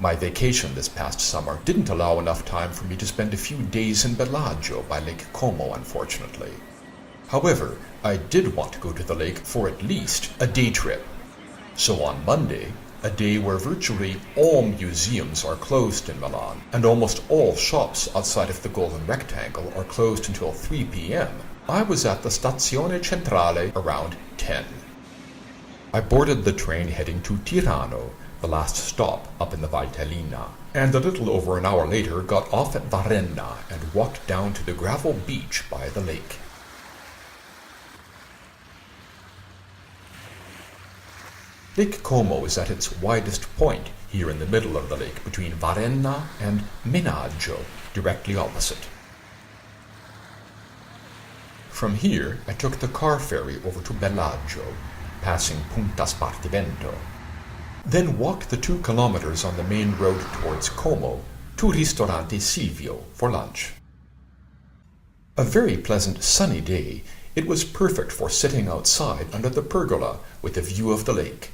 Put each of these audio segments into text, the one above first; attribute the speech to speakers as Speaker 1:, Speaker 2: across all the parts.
Speaker 1: My vacation this past summer didn't allow enough time for me to spend a few days in Bellagio by Lake Como, unfortunately. However, I did want to go to the lake for at least a day trip. So on Monday, a day where virtually all museums are closed in Milan, and almost all shops outside of the Golden Rectangle are closed until 3 p.m., I was at the Stazione Centrale around 10. I boarded the train heading to Tirano, the last stop up in the Valtellina, and a little over an hour later got off at Varenna and walked down to the gravel beach by the lake. Lake Como is at its widest point here in the middle of the lake between Varenna and Menaggio, directly opposite. From here, I took the car ferry over to Bellagio, passing Punta Spartivento, then walked the 2 kilometers on the main road towards Como to Ristorante Silvio for lunch. A very pleasant sunny day, it was perfect for sitting outside under the pergola with a view of the lake.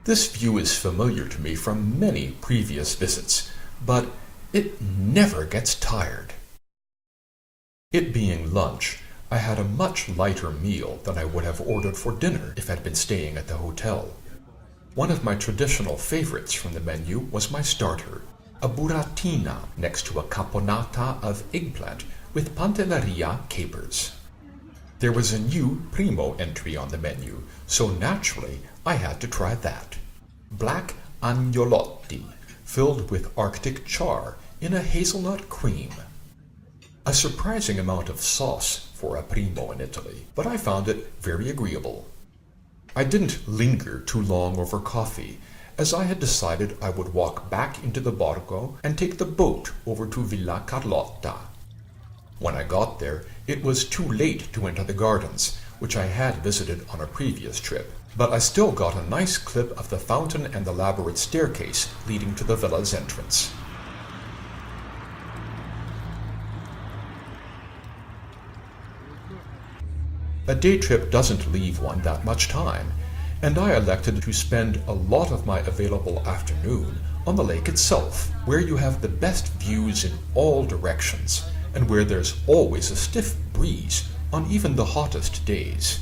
Speaker 1: This view is familiar to me from many previous visits, but it never gets tired. It being lunch, I had a much lighter meal than I would have ordered for dinner if I'd been staying at the hotel. One of my traditional favorites from the menu was my starter, a buratina next to a caponata of eggplant with pantelleria capers. There was a new primo entry on the menu, so naturally I had to try that. Black agnolotti, filled with Arctic char in a hazelnut cream. A surprising amount of sauce for a primo in Italy, but I found it very agreeable. I didn't linger too long over coffee, as I had decided I would walk back into the Borgo and take the boat over to Villa Carlotta. When I got there, it was too late to enter the gardens, which I had visited on a previous trip, but I still got a nice clip of the fountain and elaborate staircase leading to the villa's entrance. A day trip doesn't leave one that much time, and I elected to spend a lot of my available afternoon on the lake itself, where you have the best views in all directions, and where there's always a stiff breeze on even the hottest days.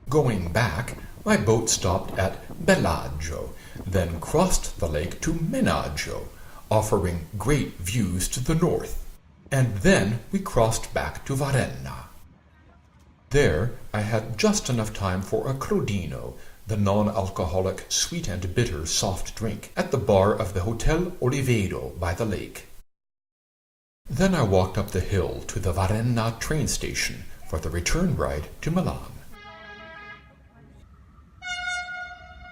Speaker 1: Going back, my boat stopped at Bellagio, then crossed the lake to Menaggio, offering great views to the north, and then we crossed back to Varenna. There I had just enough time for a crodino, the non-alcoholic sweet and bitter soft drink, at the bar of the Hotel Olivedo by the lake. Then I walked up the hill to the Varenna train station for the return ride to Milan.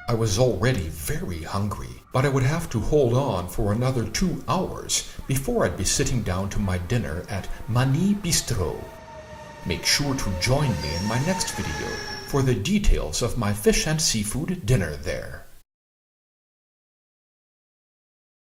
Speaker 1: I was already very hungry, but I would have to hold on for another 2 hours before I'd be sitting down to my dinner at Mani Bistro. Make sure to join me in my next video for the details of my fish and seafood dinner there.